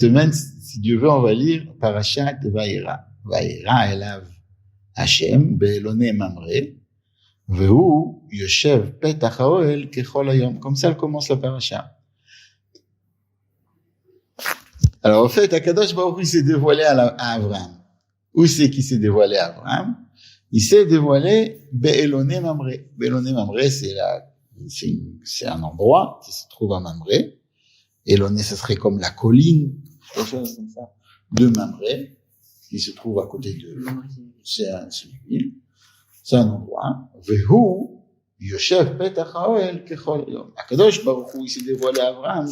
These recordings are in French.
semaine, si Dieu veut, on va lire Parashat Vayera. Vayera elav Hashem be'elonei mamre, vehu yoshev petach haoel kechol hayom. Comme ça, elle commence la parasha. Alors, en fait, Akadosh Baruch Hu, il s'est dévoilé à Abraham. Où c'est qu'il s'est dévoilé à Abraham? Il s'est dévoilé be'elonei mamre. Be'elonei mamre, c'est un endroit qui se trouve à Mamré. Elonei, ce serait comme la colline, quelque chose comme ça, de Mamré, qui se trouve à côté de, c'est une ville, c'est un endroit. Vehu, Yoshev Petach Haoel Kechol Yom. Akadosh Baruch Hu, il s'est dévoilé à Abraham.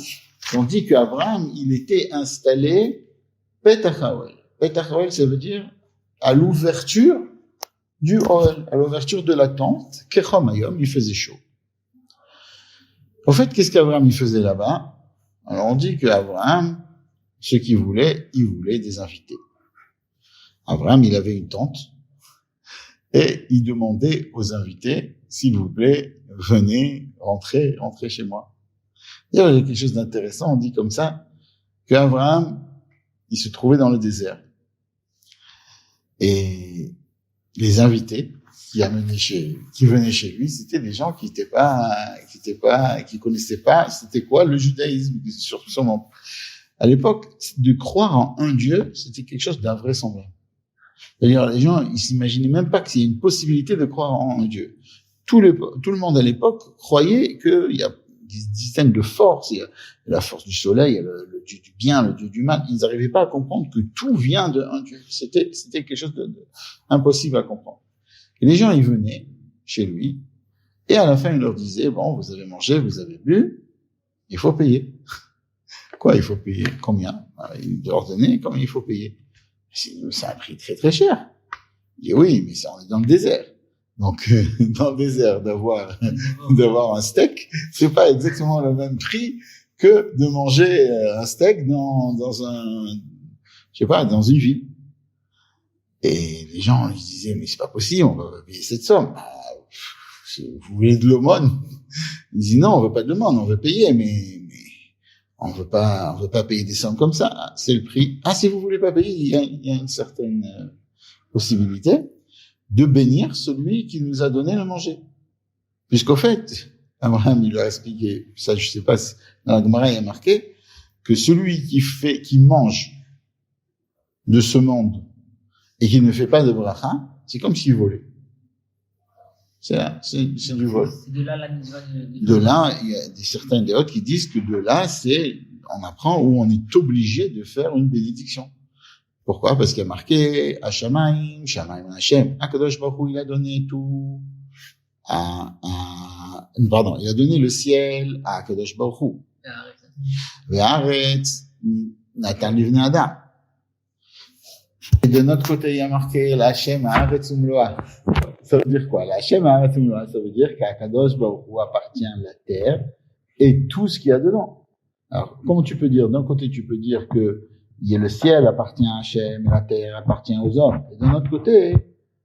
On dit qu'Abraham, il était installé Petach Haoel. Petach Haoel, ça veut dire à l'ouverture du Oel, à l'ouverture de la tente. Kechol Hayom, il faisait chaud. En fait, qu'est-ce qu'Abraham il faisait là-bas? Alors, on dit qu'Abraham, ce qu'il voulait, il voulait des invités. Abraham, il avait une tente et il demandait aux invités, s'il vous plaît, venez, rentrez chez moi. Il y a quelque chose d'intéressant, on dit comme ça, qu'Abraham, il se trouvait dans le désert. Et les invités qui venaient chez lui, c'était des gens qui connaissaient pas, c'était quoi le judaïsme, sûrement. À l'époque, de croire en un Dieu, c'était quelque chose d'invraisemblable. C'est-à-dire, les gens, ils s'imaginaient même pas qu'il y ait une possibilité de croire en un Dieu. Tout le monde à l'époque croyait qu'il y a des systèmes de force, il y a la force du soleil, il y a le Dieu du bien, le Dieu du mal. Ils n'arrivaient pas à comprendre que tout vient d'un Dieu. C'était quelque chose d'impossible à comprendre. Et les gens, ils venaient chez lui, et à la fin, il leur disait, bon, vous avez mangé, vous avez bu, il faut payer. Quoi, il faut payer? Combien? Il leur donnait combien il faut payer. C'est un prix très très cher. Il dit, oui, mais on est dans le désert. Donc, dans le désert, d'avoir un steak, c'est pas exactement le même prix que de manger un steak dans une ville. Et les gens, ils disaient, mais c'est pas possible, on va payer cette somme. Vous voulez de l'aumône? Ils disaient, non, on veut pas de l'aumône, on veut payer, mais on veut pas payer des sommes comme ça. C'est le prix. Ah, si vous voulez pas payer, il y a une certaine possibilité de bénir celui qui nous a donné le manger. Puisqu'au fait, Abraham, il leur a expliqué, ça, je sais pas si, dans la Gemara, il y a marqué que celui qui mange de ce monde et qui ne fait pas de bracha, c'est comme s'il volait. C'est du vol. C'est de là la mitzvah de là, il y a certains des autres qui disent que de là, on apprend où on est obligé de faire une bénédiction. Pourquoi? Parce qu'il y a marqué Hashamaim, Shamaim Hashem. Akadosh Baruch Hu, il a donné tout il a donné le ciel à Akadosh Baruch Hu. Ve'aretz Natan livnei Adam. Et de notre côté, il y a marqué la Hashem Haaretz Umloa. Ça veut dire quoi? La Hashem Haaretz Umloa, ça veut dire qu'Akadosh Baruch Hu appartient à la terre et tout ce qu'il y a dedans. Alors, comment tu peux dire? D'un côté, tu peux dire que le ciel appartient à Hashem et la terre appartient aux hommes. Et d'un autre côté,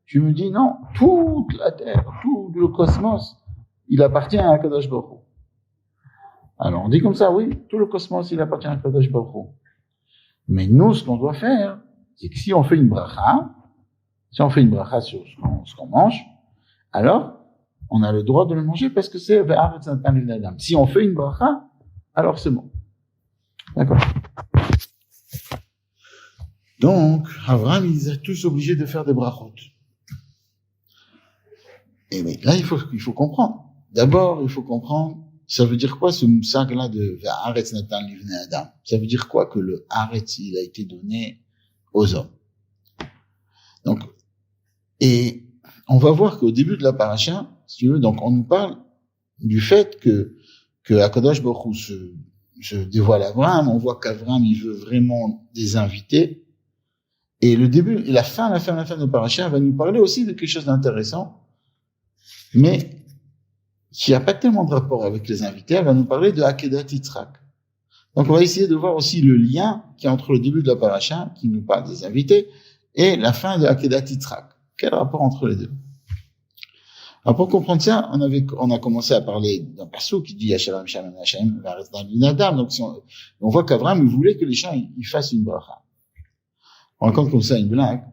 tu me dis non, toute la terre, tout le cosmos, il appartient à Akadosh Baruch Hu. Alors, on dit comme ça, oui, tout le cosmos, il appartient à Akadosh Baruch Hu. Mais nous, ce qu'on doit faire, c'est que si on fait une bracha sur ce qu'on mange, alors, on a le droit de le manger parce que c'est Ve'aretz Natan livnei Adam. Si on fait une bracha, alors c'est bon. D'accord. Donc, Abraham, ils étaient tous obligés de faire des brachot. Et mais là, il faut comprendre. D'abord, il faut comprendre, ça veut dire quoi ce moussag-là de Ve'aretz Natan livnei Adam? Ça veut dire quoi que le Haaretz, il a été donné aux hommes? Donc, et on va voir qu'au début de la paracha, si tu veux, donc on nous parle du fait que Akadosh Baruch Hu se dévoile à Abraham. On voit qu'Abraham, il veut vraiment des invités. Et le début, et la fin de paracha va nous parler aussi de quelque chose d'intéressant, mais qui n'a pas tellement de rapport avec les invités. Elle va nous parler de Akedat Yitzhak. Donc, on va essayer de voir aussi le lien qui est entre le début de la paracha, qui nous parle des invités, et la fin de Akedat Yitzhak. Quel rapport entre les deux? Alors, pour comprendre ça, on a commencé à parler d'un perso qui dit Yashalam Shalom Hashem, Adam. Donc, on voit qu'Abraham, il voulait que les gens, ils fassent une bracha. On raconte comme ça une blague,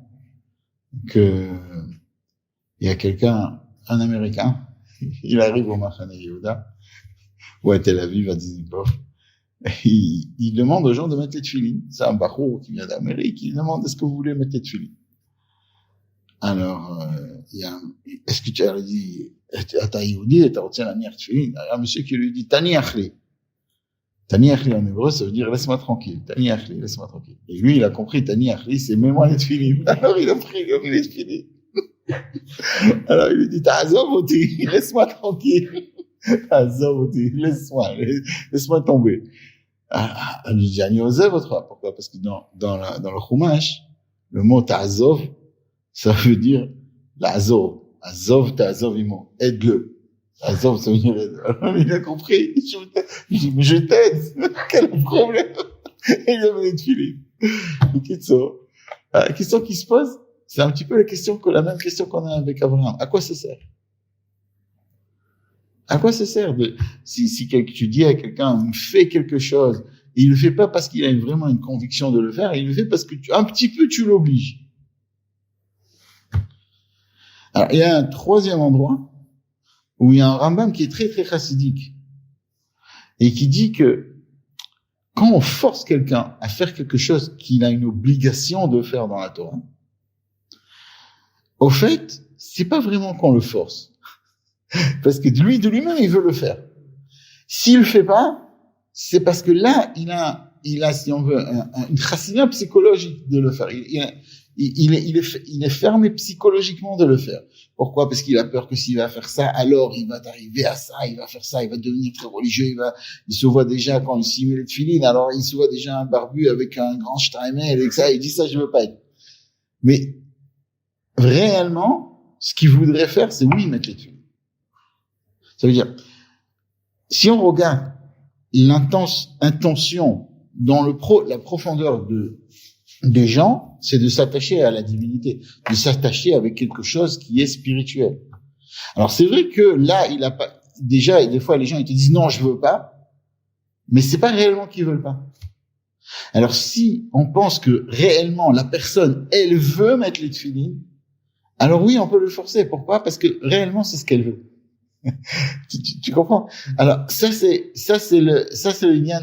que, il y a quelqu'un, un Américain, il arrive au Machane Yehuda, ou à Tel Aviv, à Dizengoff, il demande aux gens de mettre les tefilines. C'est un bachour qui vient d'Amérique, il demande est-ce que vous voulez mettre les tefilines? Alors, est-ce que tu as dit, t'as Yehudi, t'as retenu la nière tefilin? Il y a un monsieur qui lui dit, Tani achli. Tani achli en hébreu, ça veut dire laisse-moi tranquille. Tani achli, laisse-moi tranquille. Et lui, il a compris, Tani achli, c'est mets-moi les tefilin. Alors, il a pris les tefilin. Alors, il lui dit, ta'azov oti, laisse-moi tranquille. Ta'azov oti, laisse-moi tomber. Il lui dit, Ani ozev votre. Pourquoi? Parce que dans le chumash, le mot ta'azov, ça veut dire l'azov. Azov, ta'azov imo. Aide-le. Azov, ça veut dire aide. Alors, il a compris. Il dit, mais je t'aide. Quel problème? Et il a mené de filer. La question qui se pose, c'est un petit peu la même question qu'on a avec Abraham. À quoi ça sert? À quoi ça sert si tu dis à quelqu'un, fais quelque chose, et il le fait pas parce qu'il a vraiment une conviction de le faire, il le fait parce que un petit peu tu l'obliges. Alors, il y a un troisième endroit où il y a un Rambam qui est très, très chassidique et qui dit que quand on force quelqu'un à faire quelque chose qu'il a une obligation de faire dans la Torah, au fait, c'est pas vraiment qu'on le force. Parce que de lui-même, il veut le faire. S'il le fait pas, c'est parce que là, il a, si on veut, une chassina psychologique de le faire. Il est fermé psychologiquement de le faire. Pourquoi? Parce qu'il a peur que s'il va faire ça, alors il va arriver à ça, il va faire ça, il va devenir très religieux, il se voit déjà quand il s'y met les tefilines, alors il se voit déjà un barbu avec un grand steinmel et ça, il dit ça, je veux pas être. Mais, réellement, ce qu'il voudrait faire, c'est oui, mettre les tefilines. Ça veut dire, si on regarde intention dans la profondeur des gens, c'est de s'attacher à la divinité, de s'attacher avec quelque chose qui est spirituel. Alors c'est vrai que là, il a pas, déjà, des fois les gens ils te disent non, je veux pas, mais c'est pas réellement qu'ils veulent pas. Alors si on pense que réellement la personne, elle veut mettre les tefilines, alors oui, on peut le forcer. Pourquoi? Parce que réellement c'est ce qu'elle veut. tu comprends? Alors ça c'est le lien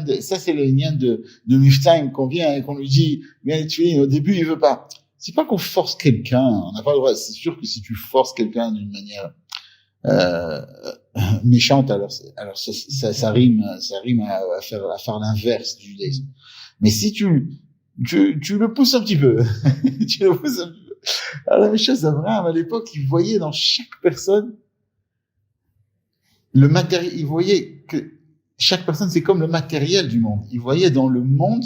de Miftaim qu'on vient et qu'on lui dit bien tu au début il veut pas. C'est pas qu'on force quelqu'un, on n'a pas le droit. C'est sûr que si tu forces quelqu'un d'une manière méchante, alors ça rime à faire l'inverse du judaïsme. Mais si tu le pousses un petit peu, tu le pousses un petit peu. Alors la même chose Abraham à l'époque, il voyait dans chaque personne le matériel, il voyait que chaque personne, c'est comme le matériel du monde. Il voyait dans le monde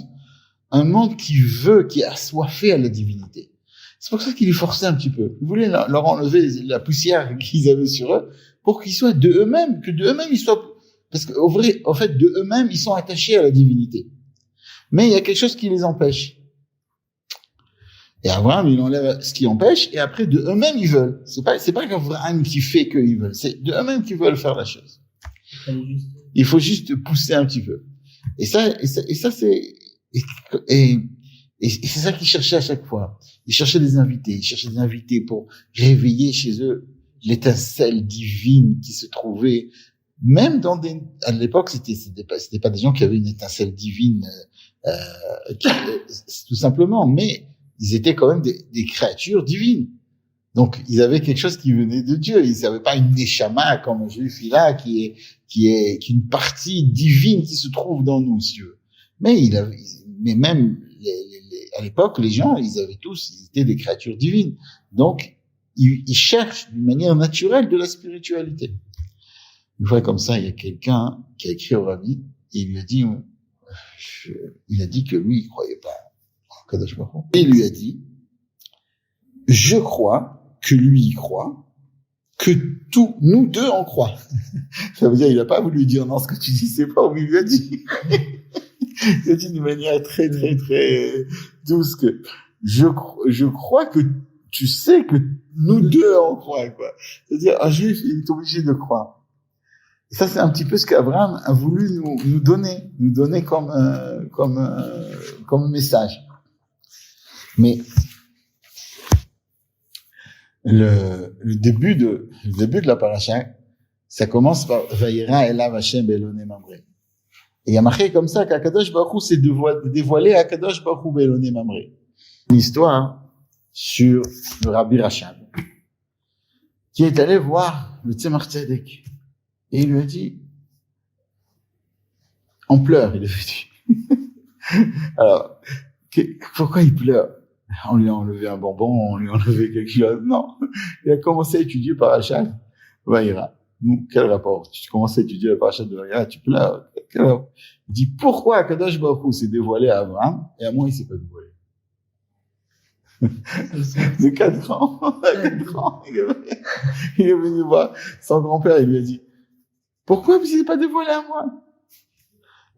un monde qui est assoiffé à la divinité. C'est pour ça qu'il les forçait un petit peu. Il voulait leur enlever la poussière qu'ils avaient sur eux pour qu'ils soient de eux-mêmes, que de eux-mêmes ils soient, parce qu'au vrai, en fait, de eux-mêmes, ils sont attachés à la divinité. Mais il y a quelque chose qui les empêche. Et Abraham, il enlève ce qui empêche, et après, de eux-mêmes, ils veulent. C'est pas qu'Abraham qui fait qu'ils veulent. C'est de eux-mêmes qui veulent faire la chose. Il faut juste pousser un petit peu. Et c'est ça qu'il cherchait à chaque fois. Il cherchait des invités pour réveiller chez eux l'étincelle divine qui se trouvait, même à l'époque, c'était pas des gens qui avaient une étincelle divine, tout simplement, mais ils étaient quand même des créatures divines. Donc, ils avaient quelque chose qui venait de Dieu. Ils n'avaient pas une neshama comme un juif là, qui est une partie divine qui se trouve dans nous, si tu veux. Mais même à l'époque, les gens, ils étaient des créatures divines. Donc, ils cherchent d'une manière naturelle de la spiritualité. Une fois comme ça, il y a quelqu'un qui a écrit au Rabbi, et il a dit que lui, il croyait pas. Et il lui a dit, je crois que lui y croit, que nous deux on croit. Ça veut dire, il a pas voulu dire non, ce que tu dis, c'est pas, mais il lui a dit. Il a dit d'une manière très, très, très douce que je crois que tu sais que nous deux on croit, quoi. C'est-à-dire, un juif, il est obligé de croire. Et ça, c'est un petit peu ce qu'Abraham a voulu nous donner comme message. Mais le début de la paracha, ça commence par Vayera elav Hashem be'eloné mamre. Et il y a marqué comme ça qu'Akadosh Baruch Hu s'est dévoilé à Akadosh Baruch Hu be'eloné mamre. Une histoire sur le Rabbi Rachab, qui est allé voir le Tzemach Tzedek. Et il lui a dit, on pleure, il lui a dit. Alors, pourquoi il pleure? On lui a enlevé un bonbon, on lui a enlevé quelque chose. Non. Il a commencé à étudier Parashat Vayera. Nous, quel rapport? Tu commences à étudier la Parashat de Vayera, tu pleures. Il dit, pourquoi Akadosh Baruch Hu s'est dévoilé à Abraham et à moi il s'est pas dévoilé? De 4 ans, il est venu voir son grand-père, il lui a dit, pourquoi vous n'êtes pas dévoilé à moi?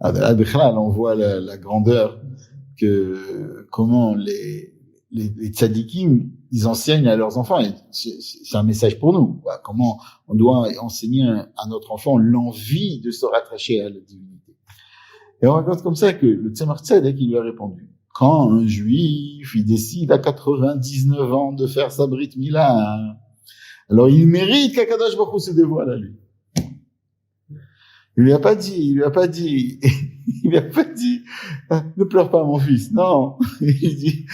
On voit la grandeur comment les tzadikim, ils enseignent à leurs enfants. Et c'est un message pour nous. Comment on doit enseigner à notre enfant l'envie de se rattacher à la divinité. Et on raconte comme ça que le Tzemach Tzedek, il lui a répondu. Quand un juif, il décide à 99 ans de faire sa brit mila, alors il mérite qu'Akadosh Baruch Hu se dévoile à lui. Il lui a pas dit, ne pleure pas mon fils. Non. Il dit,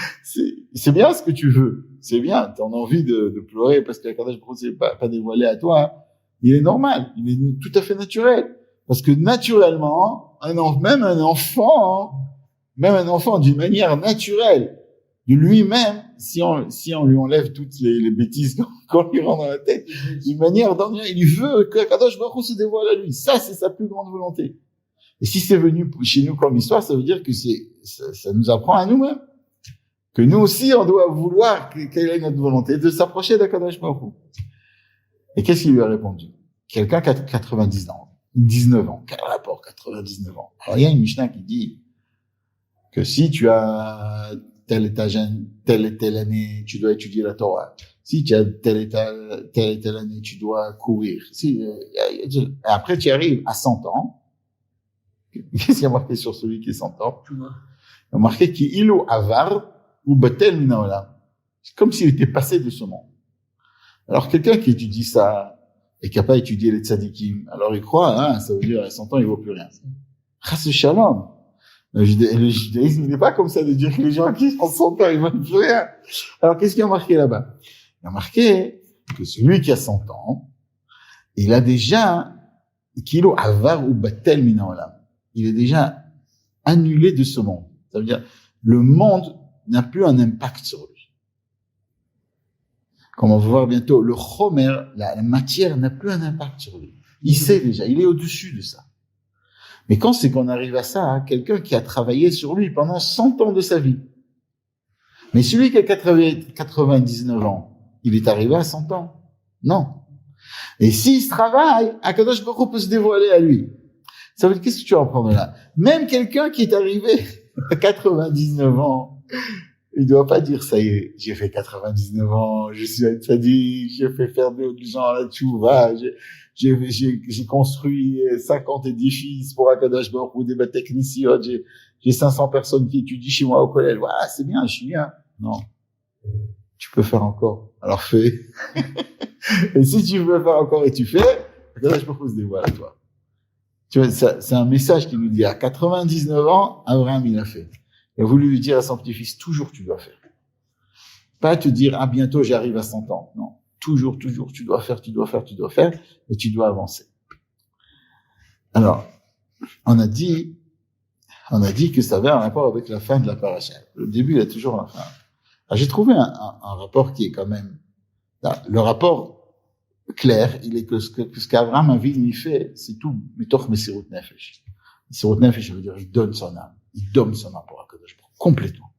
c'est bien ce que tu veux. C'est bien. T'en as envie de pleurer parce que Akadosh Baruch Hu s'est pas dévoilé à toi. Il est normal. Il est tout à fait naturel. Parce que naturellement, même un enfant d'une manière naturelle, de lui-même, si on lui enlève toutes les bêtises qu'on lui rend dans la tête, d'une manière dernière, il veut que Kadosh Baruch Hu se dévoile à lui. Ça, c'est sa plus grande volonté. Et si c'est venu chez nous comme histoire, ça veut dire que ça nous apprend à nous-mêmes. Que nous aussi, on doit vouloir quelle est notre volonté de s'approcher d'Akadosh Baruch Hu. Et qu'est-ce qu'il lui a répondu? Quelqu'un qui a 19 ans. Quel rapport, 99 ans? Alors, il y a une Mishnah qui dit que si tu as telle et telle année, tu dois étudier la Torah. Si tu as telle et telle année, tu dois courir. Après, tu arrives à 100 ans. Qu'est-ce qu'il y a marqué sur celui qui est 100 ans? Il y a marqué ki ilu avar ou batel min haolam. C'est comme s'il était passé de ce monde. Alors, quelqu'un qui étudie ça et qui n'a pas étudié les tzadikim, alors il croit, ça veut dire à 100 ans, il vaut plus rien. Chas shalom. Le judaïsme n'est pas comme ça de dire que les gens qui ont 100 ans, ils ne valent plus rien. Alors, qu'est-ce qu'il y a marqué là-bas? Il y a marqué que celui qui a 100 ans, il a déjà, kilo avar ou batel min haolam. Il est déjà annulé de ce monde. Ça veut dire, le monde n'a plus un impact sur lui. Comme on va voir bientôt, le chomer, la matière n'a plus un impact sur lui. Il sait déjà, il est au-dessus de ça. Mais quand c'est qu'on arrive à ça, quelqu'un qui a travaillé sur lui pendant 100 ans de sa vie. Mais celui qui a 99 ans, il est arrivé à 100 ans. Non. Et s'il se travaille, Akadosh Baruch Hu peut se dévoiler à lui. Ça veut dire, qu'est-ce que tu vas en prendre là? Même quelqu'un qui est arrivé à 99 ans, il doit pas dire, ça y est, j'ai fait 99 ans, je suis un tzaddik, j'ai fait faire des gens à la tchouva, j'ai construit 50 édifices pour Akadosh Baruch Hu, des bâtiments techniciens, j'ai 500 personnes qui étudient chez moi au collège. Voilà, c'est bien, je suis bien. Non. Tu peux faire encore. Alors fais. Et si tu veux faire encore et tu fais, Akadosh Baruch Hu se dévoile à toi. Tu vois, c'est un message qui nous dit, à 99 ans, Abraham, il a fait. Il a voulu lui dire à son petit-fils, toujours tu dois faire. Pas te dire, bientôt j'arrive à 100 ans. Non. Toujours, tu dois faire, et tu dois avancer. Alors, on a dit que ça avait un rapport avec la fin de la paracha. Le début, il y a toujours la fin. Alors, j'ai trouvé un rapport qui est quand même, le rapport clair, il est que ce qu'Abraham Avinu il fait, c'est tout, mitoch mesirut nefesh. Mesirut nefesh, ça veut dire, il donne son âme pour Akadosh Baruch Hu, complètement.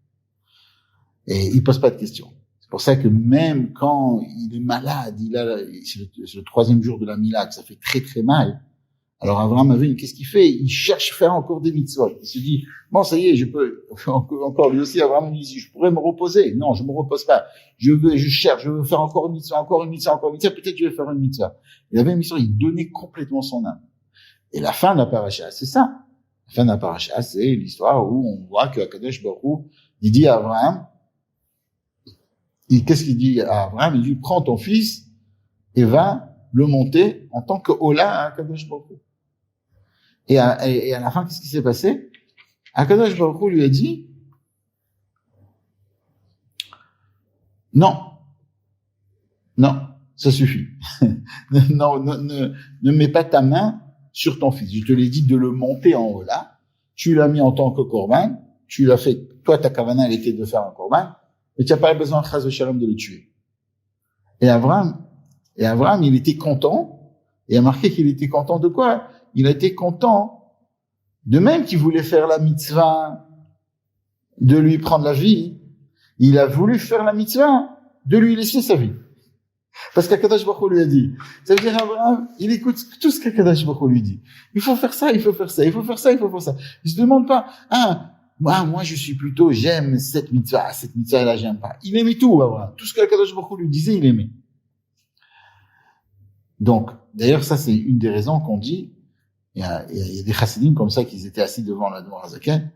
Et il pose pas de questions. C'est pour ça que même quand il est malade, c'est le 3e jour de la Mila, que ça fait très très mal, Alors Abraham Avinu, qu'est-ce qu'il fait? Il cherche à faire encore des mitzvot. Il se dit, bon, ça y est, je peux, encore lui aussi, Abraham lui dit, je pourrais me reposer. Non, je me repose pas. Je cherche, je veux faire encore une mitzvah, peut-être je vais faire une mitzvah. Il avait une mission, il donnait complètement son âme. Et la fin de la paracha, c'est ça. La fin de la paracha, c'est l'histoire où on voit que Akadosh Baruch Hu, il dit à Abraham, qu'est-ce qu'il dit à Abraham? Il dit, prends ton fils et va le monter en tant que Ola à Akadosh Baruch Hu. Et à la fin, qu'est-ce qui s'est passé? Akadosh Baruch Hu lui a dit, non, ça suffit. Non, ne mets pas ta main sur ton fils. Je te l'ai dit de le monter en haut là. Tu l'as mis en tant que korban. Tu l'as fait. Toi, ta kavana, elle était de faire un korban. Mais tu n'as pas besoin, chas v'shalom, de le tuer. Et Abraham, il était content. Et il a marqué qu'il était content de quoi? Il a été content de même qu'il voulait faire la mitzvah de lui prendre la vie. Il a voulu faire la mitzvah de lui laisser sa vie. Parce qu'Akadosh Baruch Hu lui a dit. Ça veut dire Abraham, il écoute tout ce qu'Akadosh Baruch Hu lui dit. Il faut faire ça, il faut faire ça, il faut faire ça, il faut faire ça. Il se demande pas, moi je suis plutôt, j'aime cette mitzvah là j'aime pas. Il aimait tout, Abraham. Tout ce qu'Akadosh Baruch Hu lui disait, il aimait. Donc, d'ailleurs, ça c'est une des raisons qu'on dit, il y a des chassidim comme ça qui étaient assis devant l'Admor HaZaken,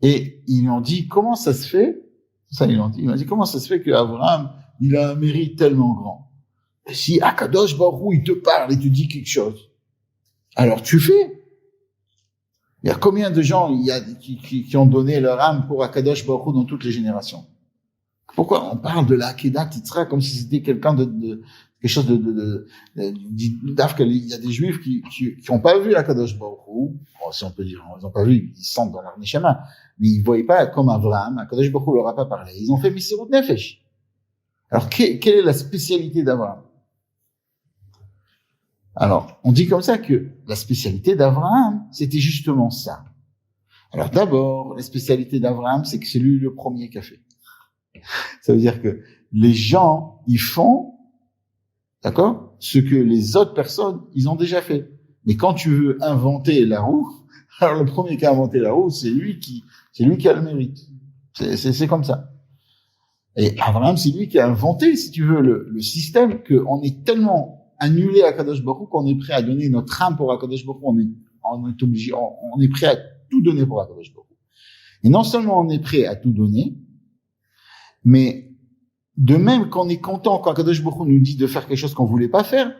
et ils lui ont dit, comment ça se fait, ils m'ont dit, comment ça se fait qu'Abraham, il a un mérite tellement grand? Si Akadosh Baruch Hu, il te parle et te dit quelque chose, alors tu fais. Il y a combien de gens qui ont donné leur âme pour Akadosh Baruch Hu dans toutes les générations? Pourquoi on parle de la Akedat Yitzhak comme si c'était quelqu'un de quelque chose il y a des juifs qui ont pas vu Akadosh Baruch Hu, bon, si on peut dire, ils ont pas vu, ils sentent dans leur neshama, mais ils voyaient pas comme Abraham, Akadosh Baruch Hu leur a pas parlé. Ils ont fait Misirut Nefesh. Alors, quelle est la spécialité d'Abraham? Alors, on dit comme ça que la spécialité d'Abraham, c'était justement ça. Alors d'abord, la spécialité d'Abraham, c'est que c'est lui le premier qui a fait. Ça veut dire que les gens, ils font, d'accord, ce que les autres personnes, ils ont déjà fait. Mais quand tu veux inventer la roue, alors le premier qui a inventé la roue, c'est lui qui a le mérite. C'est comme ça. Et Abraham, c'est lui qui a inventé, si tu veux, le système qu'on est tellement annulé à Akadosh Baruch Hu qu'on est prêt à donner notre âme pour Akadosh Baruch Hu. On est obligé, on est prêt à tout donner pour Akadosh Baruch Hu. Et non seulement on est prêt à tout donner, mais de même qu'on est content quand Akadosh Baruch Hu nous dit de faire quelque chose qu'on voulait pas faire,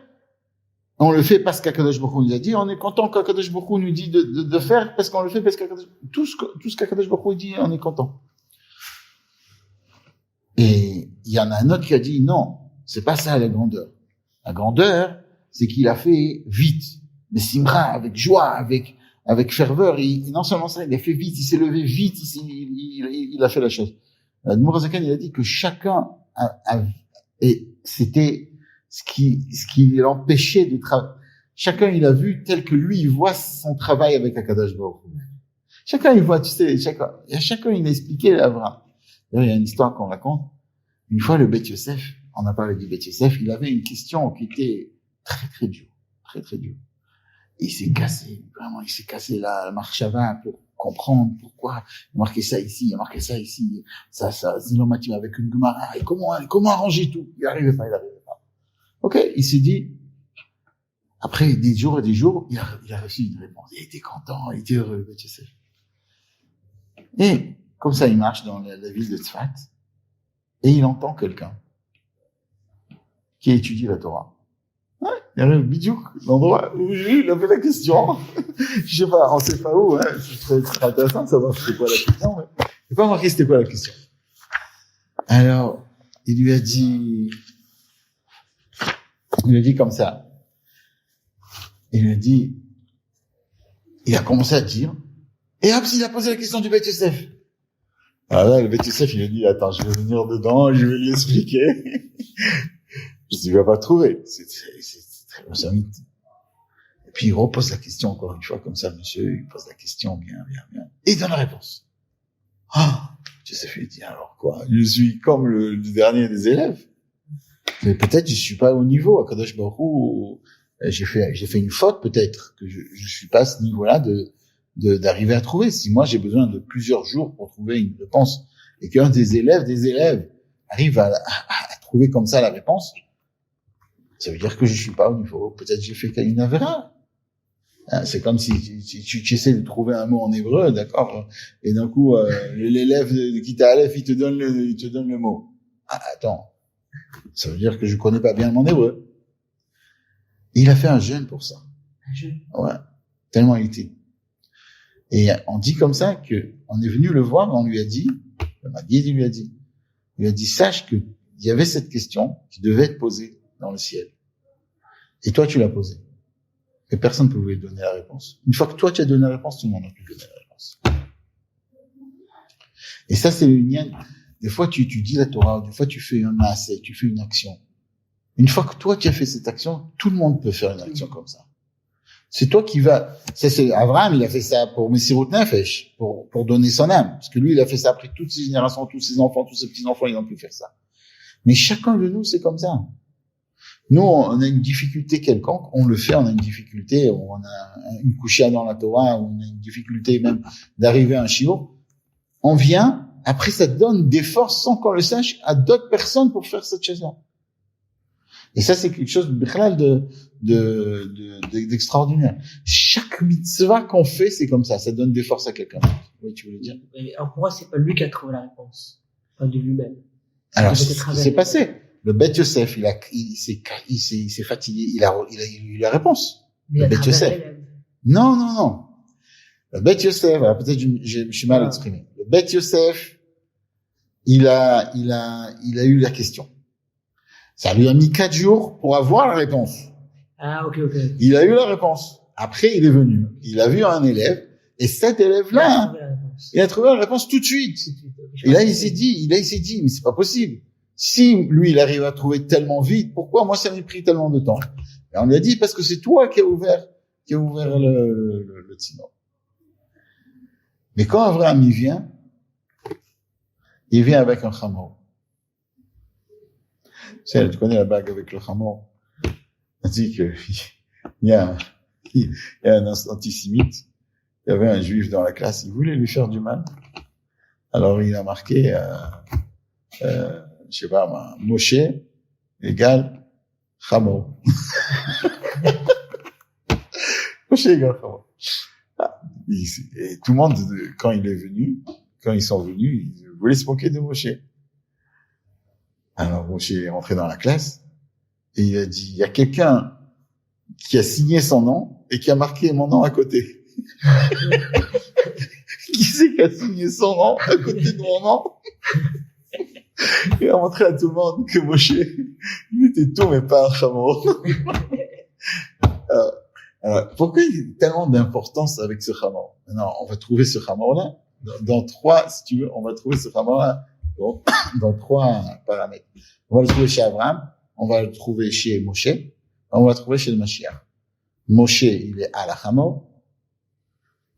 on le fait parce qu'Akadosh Baruch Hu nous a dit, on est content quand Akadosh Baruch Hu nous dit de faire parce qu'on le fait parce qu'Akadosh, tout ce qu'Akadosh Baruch Hu dit, on est content. Et il y en a un autre qui a dit, non, c'est pas ça la grandeur. La grandeur, c'est qu'il a fait vite, mais simra, avec joie, avec ferveur. Et non seulement ça, il a fait vite, il s'est levé vite, il a fait la chose. L'Admor HaZaken, il a dit que chacun et c'était ce qui l'empêchait de travailler. Chacun, il a vu tel que lui, il voit son travail avec Akadosh Baruch Hu. Chacun, il voit, tu sais, chacun, il a expliqué à Abraham. D'ailleurs, il y a une histoire qu'on raconte. Une fois, le Beth Yosef, on a parlé du Beth Yosef, il avait une question qui était très, très dure. Très, très dure. Et il s'est cassé, vraiment, il s'est cassé la marchava pour comprendre pourquoi il a marqué ça ici, il a marqué ça ici, ça, Zilomatim avec une Gemara, et comment arranger tout? Il arrivait pas. Ok, il s'est dit, après des jours et des jours, il a reçu une réponse. Il était content, il était heureux, le Beth Yosef. Et, comme ça, il marche dans la ville de Tzfat, et il entend quelqu'un qui étudie la Torah. Ouais, il arrive bidiouk, l'endroit où il avait la question. Je sais pas, on sait pas où, hein. Ce serait intéressant de savoir c'était quoi la question, mais j'ai pas marqué c'était quoi la question. Alors, il lui a dit comme ça. Il a commencé à dire, et hop, il a posé la question du Beth Yosef. Alors là, le Beth Yosef, il a dit, attends, je vais venir dedans, je vais lui expliquer. Je dis, il va pas trouver. C'est très mythe. Et puis, il repose la question encore une fois, comme ça, monsieur, il pose la question bien. Et il donne la réponse. Yosef, il dit, alors quoi? Je suis comme le dernier des élèves. Mais peut-être, je suis pas au niveau. Akadosh Baruch Hu, j'ai fait une faute peut-être, que je suis pas à ce niveau-là d'arriver à trouver. Si moi j'ai besoin de plusieurs jours pour trouver une réponse, et qu'un des élèves arrive à trouver comme ça la réponse, ça veut dire que je suis pas au niveau. Peut-être j'ai fait une avéra. C'est comme si tu essaies de trouver un mot en hébreu, d'accord, et d'un coup l'élève qui t'a Aleph, il te donne le mot. Ah, attends, ça veut dire que je connais pas bien mon hébreu. Et il a fait un jeûne pour ça. Un jeûne. Ouais, tellement il était. Et on dit comme ça que on est venu le voir, on lui a dit, le Maguide lui a dit, sache que il y avait cette question qui devait être posée dans le ciel. Et toi, tu l'as posée. Et personne ne pouvait donner la réponse. Une fois que toi, tu as donné la réponse, tout le monde a pu donner la réponse. Et ça, c'est le lien. Des fois, tu dis la Torah, des fois, tu fais un maaseh, tu fais une action. Une fois que toi, tu as fait cette action, tout le monde peut faire une action comme ça. C'est toi qui vas, ça c'est, Abraham, il a fait ça pour Messirut Nefesh, pour donner son âme. Parce que lui, il a fait ça après toutes ses générations, tous ses enfants, tous ses petits-enfants, ils ont pu faire ça. Mais chacun de nous, c'est comme ça. Nous, on a une difficulté quelconque, on le fait, on a une difficulté, on a une couchia dans la Torah, on a une difficulté même d'arriver à un shiur. On vient, après ça donne des forces sans qu'on le sache à d'autres personnes pour faire cette chose-là. Et ça, c'est quelque chose d'extraordinaire. Chaque mitzvah qu'on fait, c'est comme ça donne des forces à quelqu'un. Oui, tu voulais dire? Alors pour moi, c'est pas lui qui a trouvé la réponse, pas de lui-même. Alors, ce qui s'est passé. Le Beth Yosef, il s'est fatigué, il a eu la réponse. Mais le Beth Yosef. Non. Le Beth Yosef, alors peut-être je me suis mal exprimé. Le Beth Yosef, il a eu la question. Ça lui a mis 4 jours pour avoir la réponse. Ah, ok. Il a eu la réponse. Après, il est venu. Il a vu un élève, et cet élève-là, il a trouvé la réponse tout de suite. Et là, il s'est dit, mais c'est pas possible. Si lui, il arrive à trouver tellement vite, pourquoi moi, ça m'a pris tellement de temps? Et on lui a dit, parce que c'est toi qui as ouvert le tzino. Mais quand Abraham, il vient avec un chamor. Tu connais la bague avec le chamor. On dit que il y a un antisémite. Il y avait un juif dans la classe, il voulait lui faire du mal. Alors, il a marqué, je sais pas moi, Moshe égale Chamor. Moshe égale Chamor. Et tout le monde, quand ils sont venus, ils voulaient se moquer de Moshe. Alors Moshe est rentré dans la classe et il a dit, il y a quelqu'un qui a signé son nom et qui a marqué mon nom à côté. Qui c'est qui a signé son nom à côté de mon nom? Il a montré à tout le monde que Moshe, il était tout, mais pas un chamor. Alors, pourquoi il y a tellement d'importance avec ce chamor? Maintenant, on va trouver ce chamor-là dans 3, si tu veux, on va trouver ce chamor-là dans 3 paramètres. On va le trouver chez Abraham, on va le trouver chez Moshe, on va le trouver chez le Mashiach. Moshe, il est à la chamor.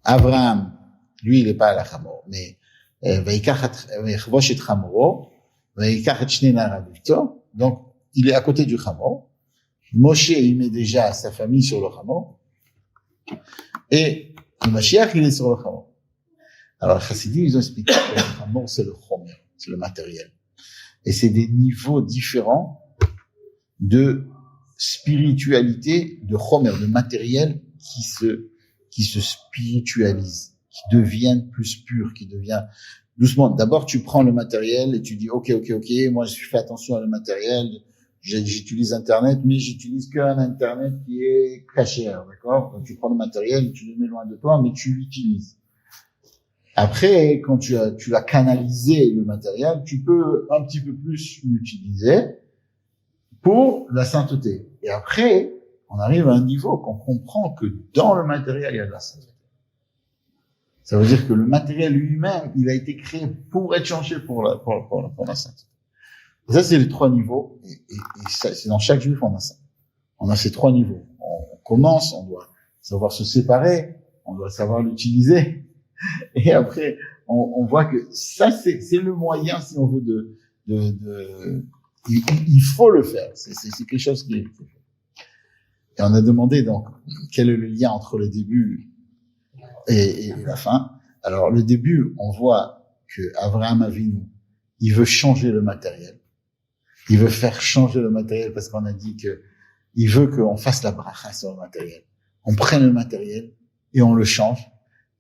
Abraham, lui, il est pas à la chamor, mais donc, il est à côté du chamor. Moshe, il met déjà sa famille sur le chamor. Et le Mashiach, il est sur le chamor. Alors, les chassidim, ils ont expliqué que le chamor, c'est le chomer, c'est le matériel. Et c'est des niveaux différents de spiritualité, de chomer, de matériel qui se spiritualise, qui deviennent plus purs, qui devient doucement. D'abord, tu prends le matériel et tu dis, ok, moi, je fais attention à le matériel, j'utilise Internet, mais j'utilise qu'un Internet qui est caché, d'accord? Donc, tu prends le matériel, tu le mets loin de toi, mais tu l'utilises. Après, quand tu as canalisé le matériel, tu peux un petit peu plus l'utiliser pour la sainteté. Et après, on arrive à un niveau qu'on comprend que dans le matériel, il y a de la sainteté. Ça veut dire que le matériel lui-même, il a été créé pour être changé pour la sainteté. Et ça, c'est les 3 niveaux. Et ça, c'est dans chaque juif, on a ça. On a ces 3 niveaux. On commence, on doit savoir se séparer, on doit savoir l'utiliser. Et après, on voit que ça, c'est le moyen, si on veut, il faut le faire. C'est quelque chose qui est fait. Et on a demandé donc quel est le lien entre le début et la fin. Alors le début, on voit que Abraham Avinu, il veut changer le matériel. Il veut faire changer le matériel parce qu'on a dit que il veut qu'on fasse la bracha sur le matériel. On prenne le matériel et on le change.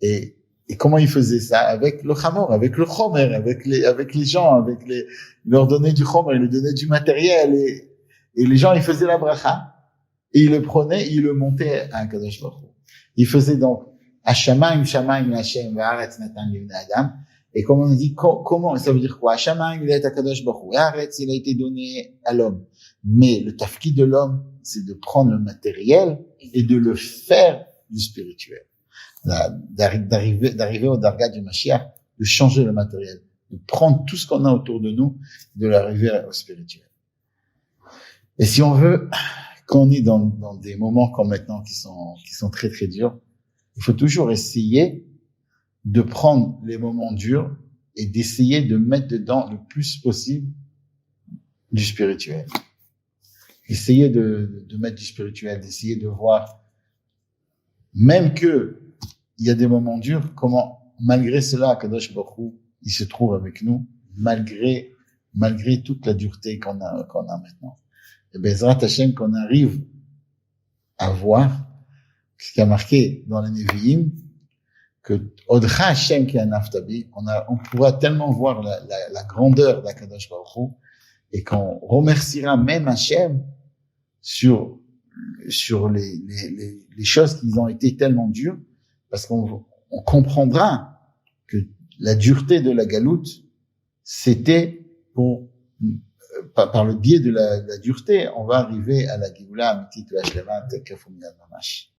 Et comment il faisait ça? Avec le chamor, avec le chomer, avec les gens, il leur donnait du chomer, il leur donnait du matériel et les gens, ils faisaient la bracha. Et il le prenait, il le montait à Kadosh Baruch Hu. Il faisait donc Hashamayim Shamayim Hashem Va'aretz Natan Livnei Adam. Et comme on a dit, comment ça veut dire quoi? Hashamayim il est à Kadosh Baruch Hu. Va'aretz il a été donné à l'homme. Mais le tafkid de l'homme, c'est de prendre le matériel et de le faire du spirituel. D'arriver au darga du Mashiach, de changer le matériel, de prendre tout ce qu'on a autour de nous, de l'arriver au spirituel. Et si on veut, quand on est dans des moments comme maintenant qui sont très très durs, il faut toujours essayer de prendre les moments durs et d'essayer de mettre dedans le plus possible du spirituel. Essayer de mettre du spirituel, d'essayer de voir, même que il y a des moments durs, comment malgré cela, Kadosh Baruch Hu, il se trouve avec nous, malgré toute la dureté qu'on a maintenant. Et Bezrat Hashem, qu'on arrive à voir ce qui a marqué dans les Nevi'im, que Odcha Hashem qui est un Naftabi, on pourra tellement voir la grandeur d'Akadosh Baruch Hu, et qu'on remerciera même Hashem sur les choses qui ont été tellement dures, parce qu'on comprendra que la dureté de la galoute, c'était par le biais de la dureté, on va arriver à la Géoula Amitit V'Ashlema tel qu'Afou Miyad Mamash.